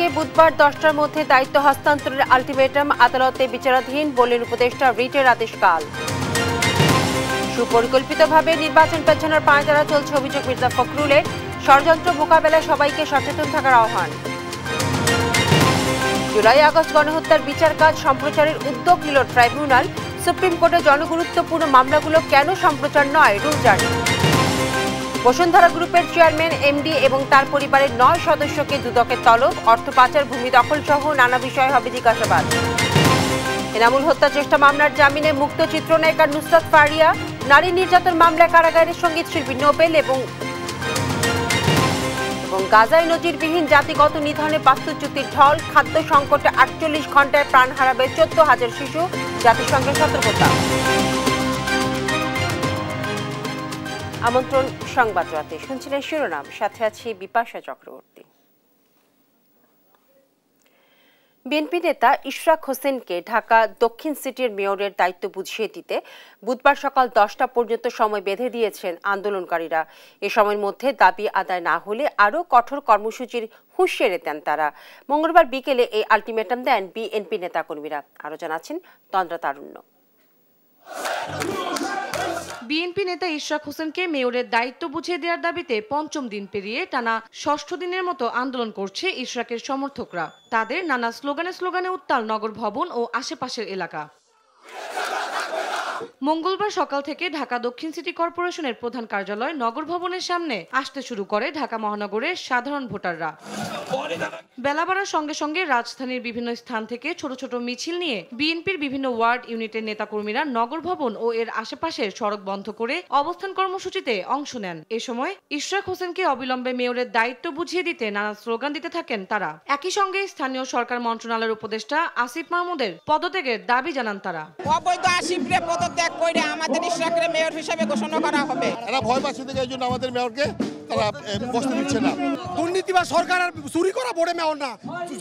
হোসেনকে বুধবার 10টার মধ্যে দায়িত্ব হস্তান্তরের আলটিমেটাম আদালতে বিচারাধীন, বললেন উপদেষ্টা। রিটের আদেশকাল। সুপরিকল্পিতভাবে নির্বাচন পেছানোর পাঁয়তারা চলছে অভিযোগ মির্জা ফখরুলের। ষড়যন্ত্র মোকাবেলায় সবাইকে সচেতন থাকার আহ্বান। জুলাই আগস্ট গণহত্যার বিচার কাজ সম্প্রচারের উদ্যোগ নিল ট্রাইব্যুনাল। সুপ্রিম কোর্টে জনগুরুত্বপূর্ণ মামলাগুলো কেন সম্প্রচার নয়, রুল জারি। বসুন্ধরা গ্রুপের চেয়ারম্যান, এমডি এবং তার পরিবারের 9 সদস্যকে দুদকের তলব। অর্থ পাচার, ভূমি দখল সহ নানা বিষয়ে হবে জিজ্ঞাসাবাদ। এনামুল হত্যা চেষ্টা মামলার জামিনে মুক্ত চিত্রনায়িকা নুসরাত ফারিয়া। নারী নির্যাতন মামলায় কারাগারের সঙ্গীত শিল্পী নোবেল এবং গাজায় নজিরবিহীন জাতিগত নিধনে বাস্তুচ্যুতির ঢল। খাদ্য সংকটে 48 ঘন্টায় প্রাণ হারাবে 14,000 শিশু, জাতিসংঘের সতর্কতা। আমন্ত্রণ সংবাদ রাতে, শুনছিলেন শিরোনাম, সাথে আছি বিপাশা চক্রবর্তী। বিএনপি নেতা ইশরাক হোসেনকে ঢাকা দক্ষিণ সিটির মেয়রের দায়িত্ব বুঝিয়ে দিতে বুধবার সকাল 10টা পর্যন্ত সময় বেঁধে দিয়েছেন আন্দোলনকারীরা। এ সময়ের মধ্যে দাবি আদায় না হলে আরও কঠোর কর্মসূচির হুঁশিয়ারি দেন তারা। মঙ্গলবার বিকেলে এই আলটিমেটাম দেন বিএনপি নেতাকর্মীরা। আরও জানাচ্ছেন তন্দ্রা তারুণ্য। বিএনপি নেতা ইশরাক হোসেনকে মেয়রের দায়িত্ব বুঝিয়ে দেওয়ার দাবিতে পঞ্চম দিন পেরিয়ে টানা 6ষ্ঠ দিনের মতো আন্দোলন করছে ইশরাকের সমর্থকরা। তাদের নানা স্লোগানে উত্তাল নগর ভবন ও আশেপাশের এলাকা। মঙ্গলবার সকাল থেকে ঢাকা দক্ষিণ সিটি কর্পোরেশনের প্রধান কার্যালয় নগর ভবনের সামনে আসতে শুরু করে ঢাকা মহানগরের সাধারণ ভোটাররা। বেলা বাড়ার সঙ্গে সঙ্গে রাজধানীর বিভিন্ন স্থান থেকে ছোট ছোট মিছিল নিয়ে বিএনপির বিভিন্ন ওয়ার্ড ইউনিটের নেতাকর্মীরা নগর ভবন ও এর আশেপাশের সড়ক বন্ধ করে অবস্থান কর্মসূচিতে অংশ নেন। এ সময় ইশরাক হোসেনকে অবিলম্বে মেয়রের দায়িত্ব বুঝিয়ে দিতে নানা স্লোগান দিতে থাকেন তারা। একই সঙ্গে স্থানীয় সরকার মন্ত্রণালয়ের উপদেষ্টা আসিফ মাহমুদের পদত্যাগের দাবি জানান তারা। অবৈধ আসিফরে পদত্যাগ করে আমাদের ইশরাককে মেয়র হিসেবে ঘোষণা করা হবে। এরা ভয় পাচ্ছে থেকে এই জন্য আমাদের মেয়রকে তারা বসতে দিচ্ছে না। দুর্নীতিবাজ সরকারের চুরি করা বোর্ডে মেয়র না,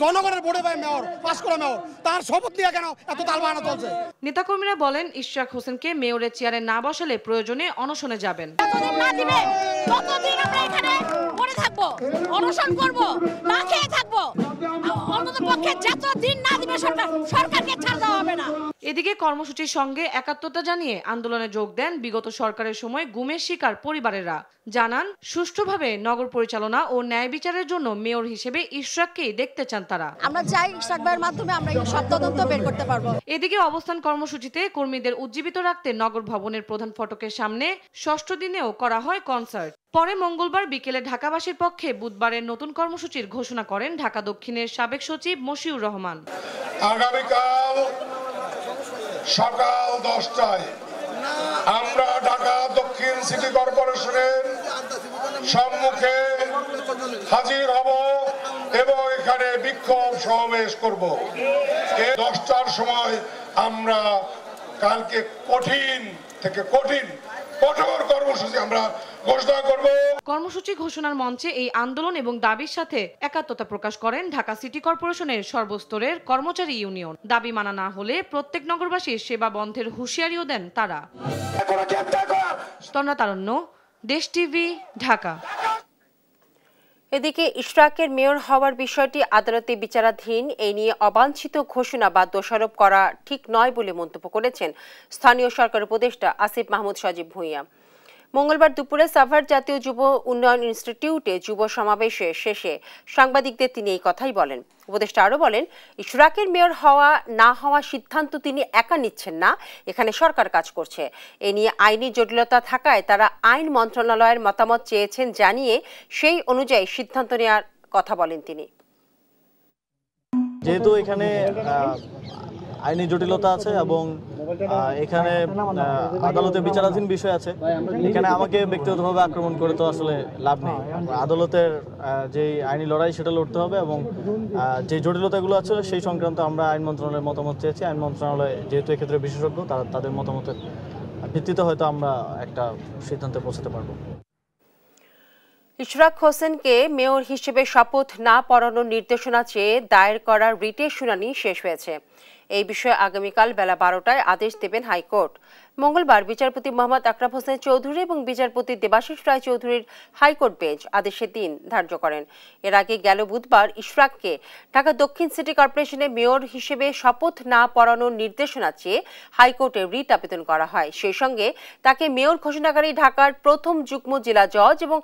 জনগণের বোর্ডে মেয়র, পাস করা মেয়র, তার শপথ নিয়ে কেন এত তালবাহানা চলছে? নেতাকর্মীরা বলেন ইশরাক হোসেনকে মেয়রের চেয়ারে না বসালে প্রয়োজনে অনশনে যাবেন। যতদিন না দিবে ততদিন আমরা এখানে পড়ে থাকবো, অনশন করব, না খেয়ে থাকবো। অন্ততপক্ষে যতদিন না দিবে সরকারকে ছাড় দেওয়া হবে না। এদিকে কর্মসূচির সঙ্গে একাত্মতা জানিয়ে আন্দোলনে যোগ দেন বিগত সরকারের সময় গুমের শিকার পরিবারেরা। জানান সুষ্ঠুভাবে নগর পরিচালনা ও ন্যায় বিচারের জন্য মেয়র হিসেবে ইশরাককেই দেখতে চান তারা। আমরা চাই ইশরাক ভাইয়ের মাধ্যমে আমরা এই সব তদন্ত বের করতে পারবো। এদিকে অবস্থান কর্মসূচিতে কর্মীদের উজ্জীবিত রাখতে নগর ভবনের প্রধান ফটকের সামনে 6ষ্ঠ দিনেও করা হয় কনসার্ট। পরে মঙ্গলবার বিকেলে ঢাকাবাসীর পক্ষে বুধবারের নতুন কর্মসূচির ঘোষণা করেন ঢাকা দক্ষিণের সাবেক সচিব মশিউর রহমান। আগামীকাল সকাল 10টায় আমরা ঢাকা দক্ষিণ সিটি কর্পোরেশনের সম্মুখে হাজির হব এবং এখানে বিক্ষোভ সমাবেশ করব। 10টার সময় আমরা কালকে কঠিন থেকে কঠোর কর্মসূচি আমরা ঘোষণা করব। কর্মসূচি ঘোষণার মঞ্চে এই আন্দোলন এবং দাবির সাথে একাত্মতা প্রকাশ করেন ঢাকা সিটি কর্পোরেশনের সর্বস্তরের কর্মচারী ইউনিয়ন। দাবি মানা না হলে প্রত্যেক নগরবাসীর সেবা বন্ধের হুঁশিয়ারিও দেন তারা। তন্দ্রা তারুণ্য, দেশ টিভি, ঢাকা। এদিকে ইশরাকের মেয়র হওয়ার বিষয়টি আদালতে বিচারাধীন। এই নিয়ে অবাঞ্ছিত ঘোষণা বা দোষারোপ করা ঠিক নয় বলে মন্তব্য করেছেন স্থানীয় সরকার উপদেষ্টা আসিফ মাহমুদ সজীব ভুঁইয়া। মঙ্গলবার দুপুরে সাভার জাতীয় যুব উন্নয়ন ইনস্টিটিউটে যুব সমাবেশে শেষে সাংবাদিকদের তিনি এই কথাই বলেন। উপদেষ্টা আরও বলেন, ইশরাকের মেয়র হওয়া না হওয়া সিদ্ধান্ত তিনি একা নিচ্ছেন না, এখানে সরকার কাজ করছে। এ নিয়ে আইনি জটিলতা থাকায় তারা আইন মন্ত্রণালয়ের মতামত চেয়েছেন জানিয়ে সেই অনুযায়ী সিদ্ধান্ত নেওয়ার কথা বলেন তিনি। যেহেতু এখানে আইনি জটিলতা আছে এবং এখানে আদালতে বিচারাধীন বিষয় আছে, এখানে আমাকে ব্যক্তিগতভাবে আক্রমণ করে তো আসলে লাভ নেই। আদালতের যে আইনি লড়াই সেটা লড়তে হবে এবং যে জটিলতাগুলো আছে সেই সংক্রান্ত আমরা আইন মন্ত্রণালয়ের মতামত চেয়েছি। আইন মন্ত্রণালয় যেহেতু এক্ষেত্রে বিশেষজ্ঞ, তাদের মতামতের ভিত্তিতে হয়তো আমরা একটা সিদ্ধান্তে পৌঁছাতে পারবো। ইশরাক হোসেনকে মেয়র হিসেবে শপথ না পড়ানোর নির্দেশনা চেয়ে দায়ের করা রিটের শুনানি শেষ হয়েছে। এই বিষয়ে আগামীকাল বেলা 12টায় আদেশ দেবেন হাইকোর্ট। মঙ্গলবার বিচারপতি মোহাম্মদ আকরাম হোসেন চৌধুরী এবং বিচারপতি দেবাশিস রায় চৌধুরীর হাইকোর্ট বেঞ্চ আদেশের দিন ধার্য করেন। এর আগে গেল বুধবার ইশরাককে ঢাকা দক্ষিণ সিটি কর্পোরেশনের মেয়র হিসেবে শপথ না পড়ানোর নির্দেশনা চেয়ে হাইকোর্টে রিট আবেদন করা হয়। সেই সঙ্গে তাকে মেয়র ঘোষণাকারী ঢাকার প্রথম যুগ্ম জেলা জজ এবং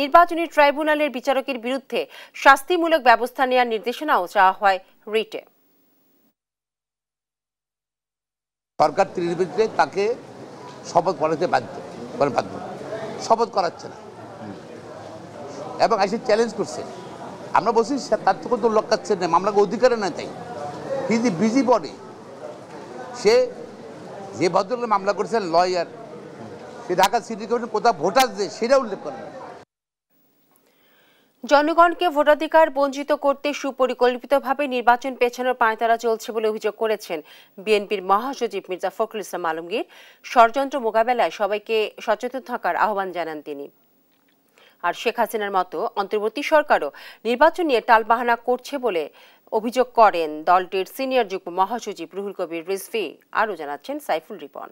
নির্বাচনী ট্রাইব্যুনালের বিচারকের বিরুদ্ধে শাস্তিমূলক ব্যবস্থা নেওয়ার নির্দেশনাও চাওয়া হয় রিটে। সরকার নির্বাচনে তাকে শপথ পড়াতে বাধ্য শপথ করাচ্ছে না এবং এসে চ্যালেঞ্জ করছে। আমরা বলছি তার তো কোনো লক্ষ্যাচ্ছে না, মামলাকে অধিকারে না, তাই কিন্তু বিজি বডি সে যে ভদ্রলোক মামলা করেছেন লয়ার, সে ঢাকা সিটি কর্পোরেশন কোথাও ভোটার যে সেটা উল্লেখ করেন। জনগণকে ভোটাধিকার বঞ্চিত করতে সুপরিকল্পিতভাবে নির্বাচন পেছানোর পাঁয়তারা চলছে বলে অভিযোগ করেছেন বিএনপির মহাসচিব মির্জা ফখরুল ইসলাম আলমগীর। ষড়যন্ত্র মোকাবেলায় সবাইকে সচেতন থাকার আহ্বান জানান তিনি। আর শেখ হাসিনার মতো অন্তর্বর্তী সরকারও নির্বাচন নিয়ে টালবাহানা করছে বলে অভিযোগ করেন দলটির সিনিয়র যুগ্ম মহাসচিব রুহুল কবির রিজভী। আরও জানাচ্ছেন সাইফুল রিপন।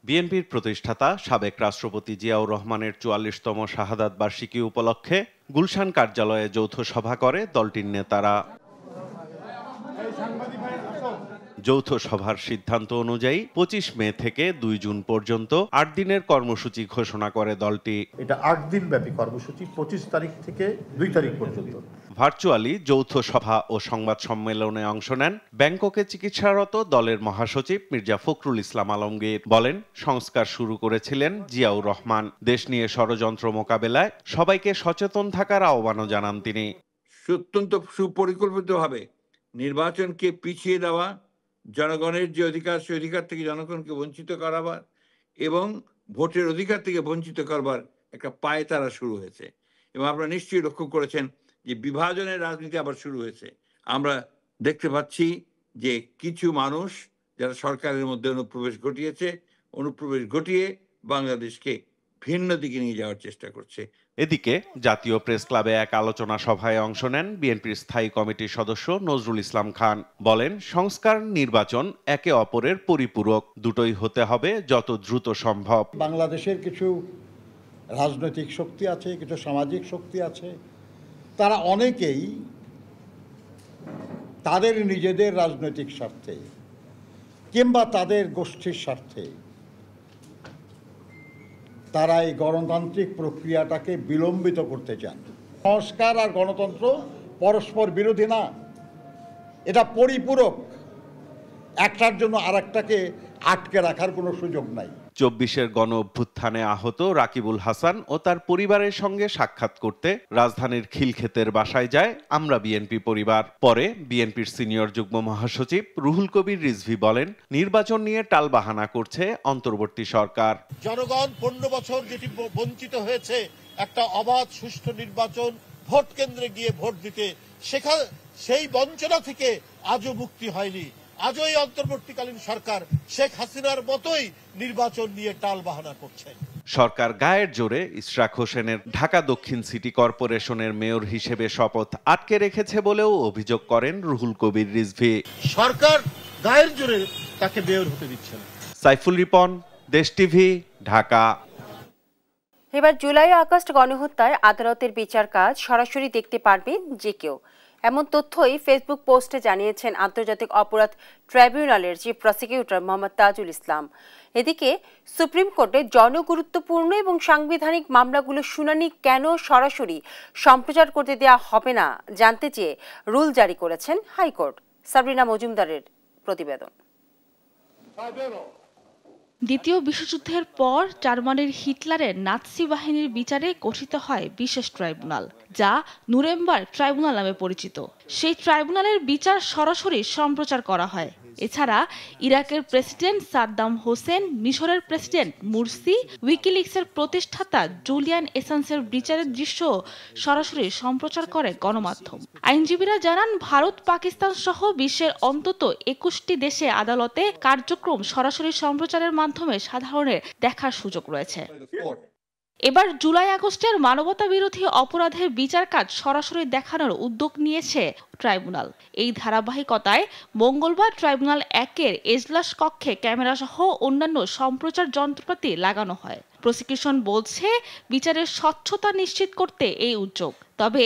বিএনপির প্রতিষ্ঠাতা সাবেক রাষ্ট্রপতি জিয়াউর রহমানের ৪৪তম শাহাদাত বার্ষিকী উপলক্ষে গুলশান কার্যালয়ে যৌথ সভা করে দলটির নেতারা। যৌথ সভার সিদ্ধান্ত অনুযায়ী ২৫ মে থেকে ২ জুন পর্যন্ত ৮ দিনের কর্মসূচি ঘোষণা করে দলটি। এটা ৮ দিন ব্যাপী কর্মসূচি, ২৫ তারিখ থেকে ২ তারিখ পর্যন্ত। ভার্চুয়ালি যৌথ সভা ও সংবাদ সম্মেলনে অংশ নেন ব্যাংককে চিকিৎসারত দলের মহাসচিব মির্জা ফখরুল ইসলাম আলমগীর। বলেন, সংস্কার শুরু করেছিলেন জিয়াউর রহমান। দেশ নিয়ে ষড়যন্ত্র মোকাবেলায় সবাইকে সচেতন থাকার আহ্বানও জানান তিনি। অত্যন্ত সুপরিকল্পিতভাবে নির্বাচনকে পিছিয়ে দেওয়া, জনগণের যে অধিকার সে অধিকার থেকে জনগণকে বঞ্চিত করাবার এবং ভোটের অধিকার থেকে বঞ্চিত করবার একটা পায়তারা শুরু হয়েছে। এবং আপনারা নিশ্চয়ই লক্ষ্য করেছেন যে বিভাজনের রাজনীতি আবার শুরু হয়েছে। আমরা দেখতে পাচ্ছি যে কিছু মানুষ যারা সরকারের মধ্যে অনুপ্রবেশ ঘটিয়ে বাংলাদেশকে ভিন্ন দিকে নিয়ে যাওয়ার চেষ্টা করছে। এদিকে জাতীয় প্রেস ক্লাবে এক আলোচনা সভায় অংশ নেন বিএনপির স্থায়ী কমিটির সদস্য নজরুল ইসলাম খান। বলেন, সংস্কার নির্বাচন একে অপরের পরিপূরক, দুটোই হতে হবে যত দ্রুত সম্ভব। বাংলাদেশের কিছু রাজনৈতিক শক্তি আছে, কিছু সামাজিক শক্তি আছে, তারা অনেকেই তাদের নিজেদের রাজনৈতিক স্বার্থে কিংবা তাদের গোষ্ঠীর স্বার্থে তারা এই গণতান্ত্রিক প্রক্রিয়াটাকে বিলম্বিত করতে চান। সংস্কার আর গণতন্ত্র পরস্পর বিরোধী না, এটা পরিপূরক। একটার জন্য আরেকটাকে আটকে রাখার কোনো সুযোগ নাই। ২৪-এর গণ অভ্যুত্থানে আহত রাকিবুল হাসান ও তার পরিবারের সঙ্গে সাক্ষাৎ করতে রাজধানীর খিলক্ষেতের বাসায় যায় আমরা বিএনপি পরিবার। পরে বিএনপির সিনিয়র যুগ্ম মহাসচিব রুহুল কবির রিজভী বলেন, নির্বাচন নিয়ে টালবাহানা করছে অন্তর্বর্তী সরকার। জনগণ ১৫ বছর যেটি বঞ্চিত হয়েছে একটা অবাধ সুষ্ঠু নির্বাচন, ভোট কেন্দ্রে গিয়ে ভোট দিতে, সেই বঞ্চনা থেকে আজও মুক্তি হয়নি। আজও এই অন্তর্বর্তীকালীন সরকার শেখ হাসিনার মতোই নির্বাচন নিয়ে টালবাহানা করছে। সরকার গায়ের জোরে ইশরাক হোসেনের ঢাকা দক্ষিণ সিটি কর্পোরেশনের মেয়র হিসেবে শপথ আটকে রেখেছে বলেও অভিযোগ করেন রুহুল কবির রিজভী। সরকার গায়ের জোরে তাকে মেয়র হতে দিচ্ছে না। সাইফুল রিপন, দেশ টিভি, ঢাকা। এবার জুলাই আগস্ট গণহত্যায় আদালতের বিচার কাজ সরাসরি দেখতে পারবে যে কেউ, এমন তথ্যই ফেসবুক পোস্টে জানিয়েছেন আন্তর্জাতিক অপরাধ ট্রাইব্যুনালের চিফ প্রসিকিউটর মোহাম্মদ তাজুল ইসলাম। এদিকে সুপ্রিম কোর্টে জনগুরুত্বপূর্ণ এবং সাংবিধানিক মামলাগুলো শুনানি কেন সরাসরি সম্প্রচার করতে দেওয়া হবে না জানতে চেয়ে রুল জারি করেছেন হাইকোর্ট। সাবরিনা মজুমদারের প্রতিবেদন। দ্বিতীয় বিশ্বযুদ্ধের পর জার্মানির হিটলারের নাৎসি বাহিনীর বিচারে গঠিত হয় বিশেষ ট্রাইব্যুনাল, যা নুরেমবার্গ ট্রাইব্যুনাল নামে পরিচিত। সেই ট্রাইব্যুনালের বিচার সরাসরি সম্প্রচার করা হয়। এছাড়া ইরাকের প্রেসিডেন্ট সাদ্দাম হোসেন, মিশরের প্রেসিডেন্ট মুরসি, উইকিলিক্সের প্রতিষ্ঠাতা জুলিয়ান এসান্সের বিচারের দৃশ্য সরাসরি সম্প্রচার করে গণমাধ্যম। আইনজীবীরা জানান, ভারত, পাকিস্তান সহ বিশ্বের অন্তত ২১টি দেশে আদালতে কার্যক্রম সরাসরি সম্প্রচারের মাধ্যমে সাধারণের দেখার সুযোগ রয়েছে। এবার জুলাই আগস্টের মানবতা বিরোধী অপরাধের বিচার কাজ সরাসরি দেখানোর উদ্যোগ নিয়েছে ট্রাইব্যুনাল। এই ধারাবাহিকতায় মঙ্গলবার ট্রাইব্যুনাল 1-এর এজলাস কক্ষে ক্যামেরা সহ অন্যান্য সম্প্রচার যন্ত্রপাতি লাগানো হয়। প্রসিকিউশন বলছে বিচারের স্বচ্ছতা নিশ্চিত করতে এই উদ্যোগ, তবে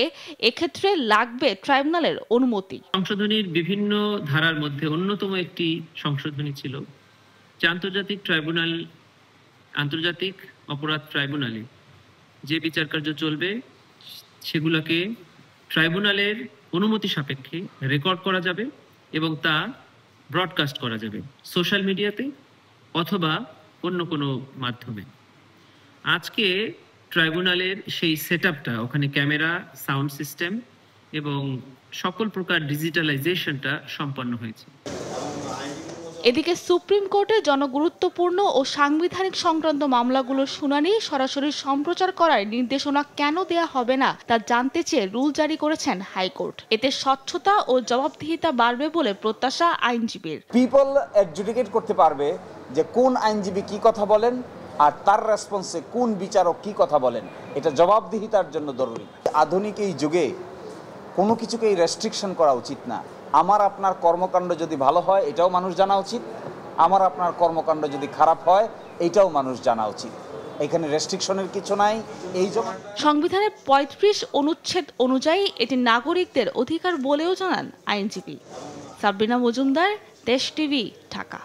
এক্ষেত্রে লাগবে ট্রাইব্যুনালের অনুমতি। সংশোধনীর বিভিন্ন ধারার মধ্যে অন্যতম একটি সংশোধনী ছিল যে আন্তর্জাতিক অপরাধ ট্রাইব্যুনালে যে বিচার কার্য চলবে সেগুলোকে ট্রাইব্যুনালের অনুমতি সাপেক্ষে রেকর্ড করা যাবে এবং তা ব্রডকাস্ট করা যাবে সোশ্যাল মিডিয়াতে অথবা অন্য কোনো মাধ্যমে। আজকে ট্রাইব্যুনালের সেই সেটআপটা, ওখানে ক্যামেরা, সাউন্ড সিস্টেম এবং সকল প্রকার ডিজিটালাইজেশনটা সম্পন্ন হয়েছে। এদিকে সুপ্রিম কোর্টে জনগুরুত্বপূর্ণ ও সাংবিধানিক সংক্রান্ত মামলাগুলোর শুনানি সরাসরি সম্প্রচার করার নির্দেশনা কেন দেয়া হবে না তা জানতে চেয়ে রুল জারি করেছেন হাইকোর্ট। এতে স্বচ্ছতা ও জবাবদিহিতা বাড়বে বলে প্রত্যাশা আইনজীবীর। পিপল অ্যাডজুডিকেট করতে পারবে যে কোন আইনজীবী কি কথা বলেন আর তার রেসপন্সে কোন বিচারক কি কথা বলেন, এটা জবাবদিহিতার জন্য জরুরি। আধুনিক এই যুগে কোনো কিছুকেই রেস্ট্রিকশন করা উচিত না। আমার আপনার কর্মকাণ্ড যদি ভালো হয় এটাও মানুষ জানা উচিত, আমার আপনার কর্মকাণ্ড যদি খারাপ হয় এটাও মানুষ জানা উচিত। এখানে রেস্ট্রিকশনের কিছু নাই। এই সংবিধানের ৩৫ অনুচ্ছেদ অনুযায়ী এটি নাগরিকদের অধিকার বলেও জানান আইনজীবী। সাবরিনা মজুমদার, দেশ টিভি, ঢাকা।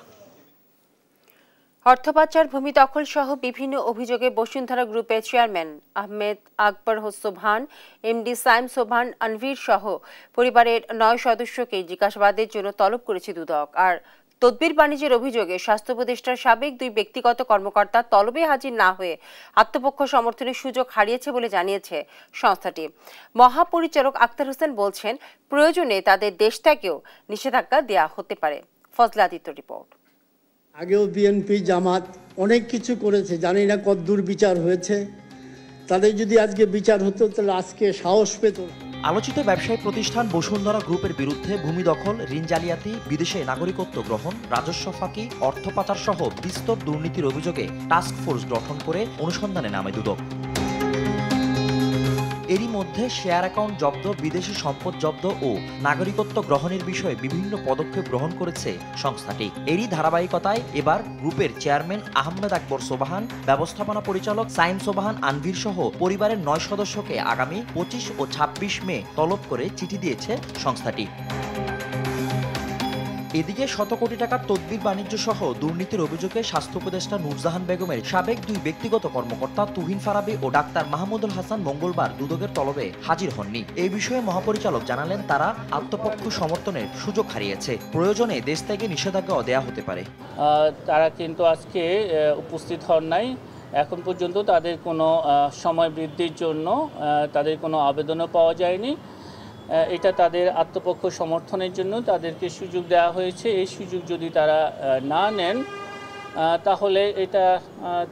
অর্থপাচার, ভূমি দখল সহ বিভিন্ন অভিযোগে বসুন্ধরা গ্রুপের চেয়ারম্যান আহমেদ আকবর সোবহান, এমডি সাইম সোবহান আনভীর সহ পরিবারের ৯ সদস্যকে জিজ্ঞাসাবাদের জন্য তলব করেছে দুদক। আর তদবির বাণিজ্যের অভিযোগে স্বাস্থ্য উপদেষ্টার সাবেক ২ ব্যক্তিগত কর্মকর্তা তলবে হাজির না হয়ে আত্মপক্ষ সমর্থনের সুযোগ হারিয়েছে বলে জানিয়েছে সংস্থাটি। মহাপরিচালক আক্তার হোসেন বলছেন, প্রয়োজনে তাদের দেশ ত্যাগেও নিষেধাজ্ঞা দেওয়া হতে পারে। ফজলা আদিত্য রিপোর্ট। আগেও বিএনপি জামাত অনেক কিছু করেছে, জানি না কতদূর বিচার হয়েছে। তাদের যদি আজকে বিচার হতো তাহলে আজকে সাহস পেত। আলোচিত ব্যবসায়ী প্রতিষ্ঠান বসুন্ধরা গ্রুপের বিরুদ্ধে ভূমি দখল, ঋণ জালিয়াতি, বিদেশে নাগরিকত্ব গ্রহণ, রাজস্ব ফাঁকি, অর্থ পাচার সহ বিস্তর দুর্নীতির অভিযোগে টাস্ক ফোর্স গঠন করে অনুসন্ধানে নামে দুদক। এরই মধ্যে শেয়ার অ্যাকাউন্ট জব্দ, বিদেশি সম্পদ জব্দ ও নাগরিকত্ব গ্রহণের বিষয়ে বিভিন্ন পদক্ষেপ গ্রহণ করেছে সংস্থাটি। এরই ধারাবাহিকতায় এবার গ্রুপের চেয়ারম্যান আহমেদ আকবর সোবহান, ব্যবস্থাপনা পরিচালক সাইম সোবহান আনভীর সহ পরিবারের ৯ সদস্যকে আগামী ২৫ ও ২৬ মে তলব করে চিঠি দিয়েছে সংস্থাটি। এদিকে শত কোটি টাকার তদবির বাণিজ্য সহ দুর্নীতির অভিযোগে স্বাস্থ্য উপদেষ্টা নূরজাহান বেগমের সাবেক ২ ব্যক্তিগত কর্মকর্তা তুহিন ফারাবী ও ডাক্তার মাহমুদুল হাসান মঙ্গলবার দুদকের তলবে হাজির হননি। এই বিষয়ে মহাপরিচালক জানালেন, তারা আত্মপক্ষ সমর্থনের সুযোগ হারিয়েছে, প্রয়োজনে দেশ থেকে নিষেধাজ্ঞাও দেয়া হতে পারে। তারা কিন্তু আজকে উপস্থিত হন নাই। এখন পর্যন্ত তাদের কোনো সময় বৃদ্ধির জন্য তাদের কোনো আবেদনও পাওয়া যায়নি। এটা তাদের আত্মপক্ষ সমর্থনের জন্য তাদেরকে সুযোগ দেওয়া হয়েছে। এই সুযোগ যদি তারা না নেন তাহলে এটা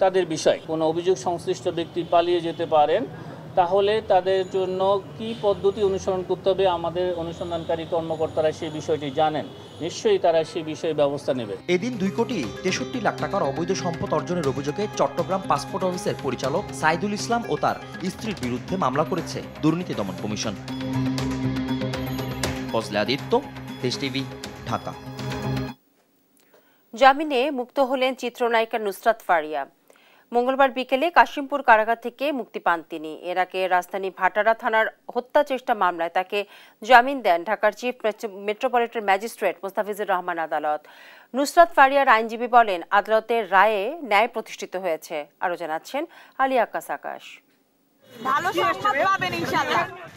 তাদের বিষয়। কোনো অভিযোগ সংশ্লিষ্ট ব্যক্তি পালিয়ে যেতে পারেন, তাহলে তাদের জন্য কি পদ্ধতি অনুসরণ করতে হবে আমাদের অনুসন্ধানকারী কর্মকর্তারা সেই বিষয়টি জানেন। নিশ্চয়ই তারা সেই বিষয়ে ব্যবস্থা নেবে। এদিন ২ কোটি ৬৩ লাখ টাকার অবৈধ সম্পদ অর্জনের অভিযোগে চট্টগ্রাম পাসপোর্ট অফিসের পরিচালক সাইদুল ইসলাম ও তার স্ত্রীর বিরুদ্ধে মামলা করেছে দুর্নীতি দমন কমিশন। ফজলা আদিত্য, দেশ টিভি, ঢাকা। জামিনে মুক্ত হলেন চিত্রনায়িকা নুসরাত ফারিয়া। মঙ্গলবার বিকেলে কাশিমপুর কারাগার থেকে মুক্তি পান তিনি। এর আগে রাজধানী ভাটারা থানার হত্যা চেষ্টা মামলায় তাকে জামিন দেন ঢাকার chief metropolitan magistrate Mostafizur Rahman আদালত। নুসরাত ফারিয়ার আইনজীবী বলেন, আদালতের রায়ে ন্যায় প্রতিষ্ঠিত হয়েছে। আরো জানাচ্ছেন আলী আকাশ আকাশ।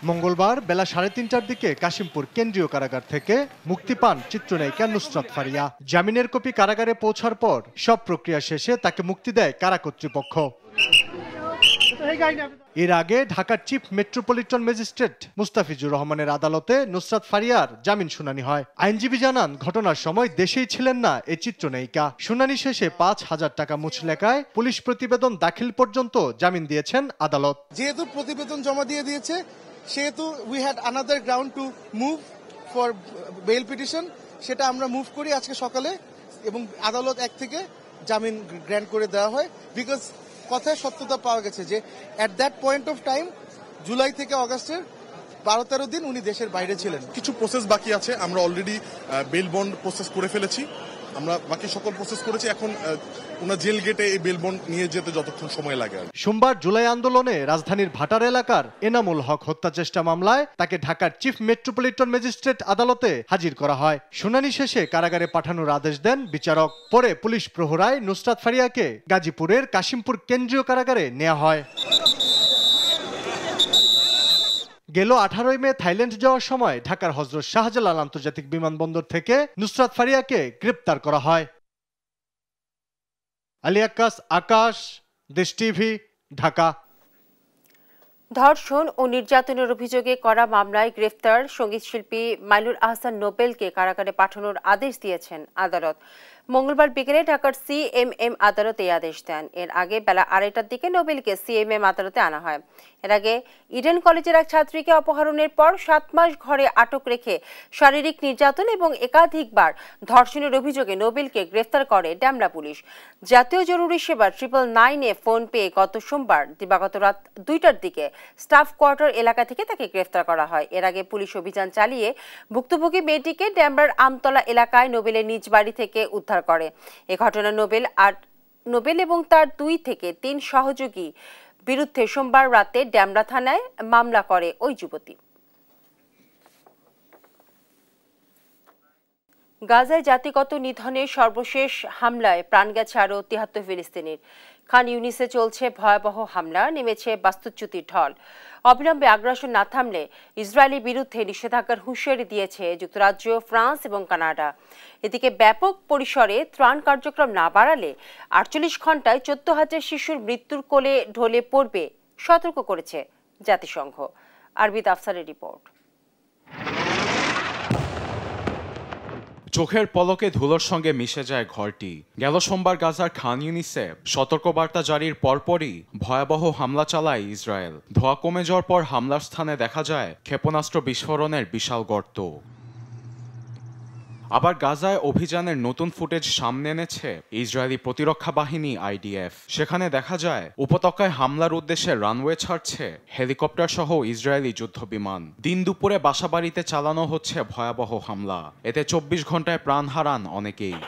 মঙ্গলবার বেলা ৩:৩০টার দিকে কাশিমপুর কেন্দ্রীয় কারাগার থেকে মুক্তি পান চিত্রনায়িকা নুসরাত ফারিয়া। জামিনের কপি কারাগারে পৌঁছার পর সব প্রক্রিয়া শেষে তাকে মুক্তি দেয় কারা কর্তৃপক্ষ। এর আগে ঢাকার চিফ মেট্রোপলিটন ম্যাজিস্ট্রেট মুস্তাফিজুর রহমানের আদালতে নুসরাত ফারিয়ার জামিন শুনানি হয়। আইনজীবী জানান, ঘটনার সময় দেশেই ছিলেন না এই চিত্রনায়িকা। শুনানি শেষে ৫,০০০ টাকা মুচলেকায় পুলিশ প্রতিবেদন দাখিল পর্যন্ত জামিন দিয়েছেন আদালত। যেহেতু প্রতিবেদন জমা দিয়ে দিয়েছে, সেহেতু we had another ground to move for bail petition. সেটা আমরা মুভ করি আজকে সকালে এবং আদালত ১ থেকে জামিন গ্র্যান্ট করে দেওয়া হয়। বিকজ কথায় সত্যতা পাওয়া গেছে যে at that point of time July থেকে অগাস্টের 12-13 দিন উনি দেশের বাইরে ছিলেন। কিছু প্রসেস বাকি আছে, আমরা অলরেডি বেল বন্ড প্রসেস করে ফেলেছি, আমরা বাকি সকল প্রসেস করেছি। এখন ওনার জেল গেটে এই বেল বন্ড নিয়ে যেতে যতক্ষণ সময় লাগে। সোমবার জুলাই আন্দোলনে রাজধানীর ভাটার এলাকার এনামুল হক হত্যা চেষ্টা মামলায় তাকে ঢাকার চিফ মেট্রোপলিটন ম্যাজিস্ট্রেট আদালতে হাজির করা হয়। শুনানি শেষে কারাগারে পাঠানোর আদেশ দেন বিচারক। পরে পুলিশ প্রহরায় নুসরাত ফারিয়াকে গাজীপুরের কাশিমপুর কেন্দ্রীয় কারাগারে নেওয়া হয়। গেল 18 মে থাইল্যান্ড যাওয়ার সময় ঢাকার হযরত শাহজালাল আন্তর্জাতিক বিমানবন্দর থেকে নুসরাত ফারিয়াকে গ্রেপ্তার করা হয়। আলী আক্কাস, আকাশ, দেশ টিভি, ঢাকা। ধর্ষণ ও নির্যাতনের অভিযোগে করা মামলায় গ্রেফতার সঙ্গীত শিল্পী মাইনুল আহসান নোবেলকে কারাগারে পাঠানোর আদেশ দিয়েছেন আদালত। মঙ্গলবার বিকেলে ঢাকার সিএমএম আদালতে এই আদেশ দেন। এর আগে বেলা 2:30টার দিকে নোবেলকে সিএমএম আদালতে আনা হয়। এর আগে ইডেন কলেজের এক ছাত্রীকে অপহরণের পর 7 মাস ঘরে আটক রেখে শারীরিক নির্যাতন এবং একাধিকবার ধর্ষণের অভিযোগে নোবেলকে গ্রেফতার করে ডেমরা পুলিশ। জাতীয় জরুরি সেবা 999-এ ফোন পেয়ে গত সোমবার দিবাগত রাত 2টার দিকে স্টাফ কোয়ার্টার এলাকা থেকে তাকে গ্রেফতার করা হয়। এর আগে পুলিশ অভিযান চালিয়ে ভুক্তভোগী মেয়েটিকে ডেমরার আমতলা এলাকায় নোবেলের নিজ বাড়ি থেকে উদ্ধার করে। এ ঘটনা নোবেল এবং তার 2 থেকে 3 সহযোগী বিরুদ্ধে সোমবার রাতে ডেমরা থানায় মামলা করে ওই যুবতী। গাজায় জাতিগত নিধনের সর্বশেষ হামলায় প্রাণ গেছে আরও 73 ফিলিস্তিনির। খান ইউনিসে চলছে ভয়াবহ হামলা, নেমেছে বাস্তুচ্যুতির ঢল। অবিলম্বে আগ্রাসন না থামলে ইসরায়েলের বিরুদ্ধে নিষেধাজ্ঞার হুঁশিয়ারি দিয়েছে যুক্তরাজ্য, ফ্রান্স এবং কানাডা। এদিকে ব্যাপক পরিসরে ত্রাণ কার্যক্রম না বাড়ালে 48 ঘন্টায় 14,000 শিশুর মৃত্যুর কোলে ঢলে পড়বে সতর্ক করেছে জাতিসংঘ। আরবিদ আফসারের রিপোর্ট। চোখের পলকে ধুলোর সঙ্গে মিশে যায় ঘরটি। গেল সোমবার গাজার খান ইউনিসে সতর্কবার্তা জারির পরপরই ভয়াবহ হামলা চালায় ইসরায়েল। ধোঁয়া কমে যাওয়ার পর হামলার স্থানে দেখা যায় ক্ষেপণাস্ত্র বিস্ফোরণের বিশাল গর্ত। আবার গাজায় অভিযানের নতুন ফুটেজ সামনে এনেছে ইসরায়েলি প্রতিরক্ষা বাহিনী IDF। সেখানে দেখা যায় উপত্যকায় হামলার উদ্দেশ্যে রানওয়ে ছাড়ছে হেলিকপ্টার সহ ইসরায়েলি যুদ্ধবিমান। দিন দুপুরে বাসাবাড়িতে চালানো হচ্ছে ভয়াবহ হামলা। এতে 24 ঘন্টায় প্রাণ হারান অনেকেই।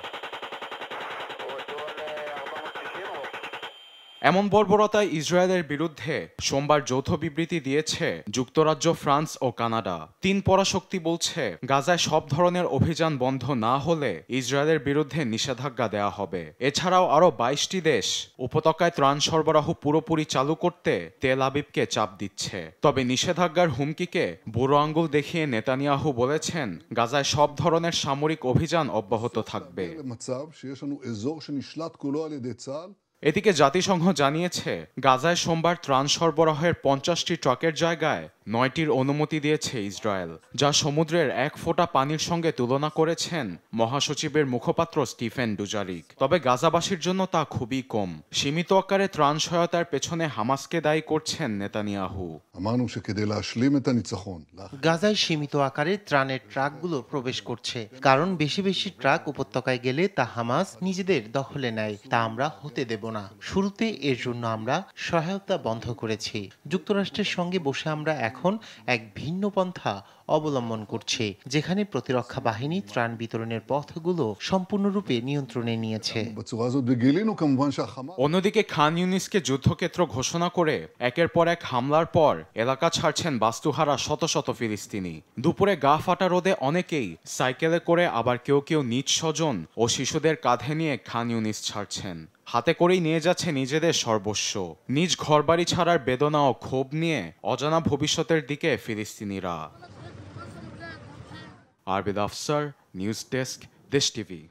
এমন বর্বরতায় ইসরায়েলের বিরুদ্ধে সোমবার যৌথ বিবৃতি দিয়েছে যুক্তরাজ্য, ফ্রান্স ও কানাডা। 3 পরাশক্তি বলছে গাজায় সব ধরনের অভিযান বন্ধ না হলে ইসরায়েলের বিরুদ্ধে নিষেধাজ্ঞা দেওয়া হবে। এছাড়াও আরও 22টি দেশ উপত্যকায় ত্রাণ সরবরাহ পুরোপুরি চালু করতে তেল আবিবকে চাপ দিচ্ছে। তবে নিষেধাজ্ঞার হুমকিকে বুড়ো আঙ্গুল দেখিয়ে নেতানিয়াহু বলেছেন গাজায় সব ধরনের সামরিক অভিযান অব্যাহত থাকবে। এদিকে জাতিসংঘ জানিয়েছে গাজায় সোমবার ত্রাণ সরবরাহের 50টি ট্রাকের জায়গায় 9টির অনুমতি দিয়েছে ইসরায়েল, যা সমুদ্রের 1 ফোঁটা পানির সঙ্গে তুলনা করেছেন মহাসচিবের মুখপাত্র স্টিফেন ডুজারিক। তবে গাজাবাসীর জন্য তা খুবই কম। সীমিত আকারে ত্রাণ সহায়তার পেছনে হামাসকে দায়ী করছেন নেতানিয়াহু। গাজায় সীমিত আকারে ত্রাণের ট্রাকগুলো প্রবেশ করছে, কারণ বেশি বেশি ট্রাক উপত্যকায় গেলে তা হামাস নিজেদের দখলে নেয়। তা আমরা হতে দেব না। শুরুতে এর জন্য আমরা সহায়তা বন্ধ করেছি। যুক্তরাষ্ট্রের সঙ্গে বসে আমরা এখন এক ভিন্ন পন্থা অবলম্বন করছে, যেখানে প্রতিরক্ষা বাহিনী ত্রাণ বিতরণের পথগুলো সম্পূর্ণরূপে নিয়ন্ত্রণে নিয়েছে। অন্যদিকে খান ইউনিসকে যুদ্ধক্ষেত্র ঘোষণা করে একের পর এক হামলার পর এলাকা ছাড়ছেন বাস্তুহারা শত শত ফিলিস্তিনি। দুপুরে গা ফাটা রোদে অনেকেই সাইকেলে করে, আবার কেউ কেউ নিজ স্বজন ও শিশুদের কাঁধে নিয়ে খান ইউনিস ছাড়ছেন। হাতে করেই নিয়ে যাচ্ছে নিজেদের সর্বস্ব। নিজ ঘরবাড়ি ছাড়ার বেদনা ও ক্ষোভ নিয়ে অজানা ভবিষ্যতের দিকে ফিলিস্তিনিরা। আরবিদ আফসার, নিউজ ডেস্ক, দেশ টিভি।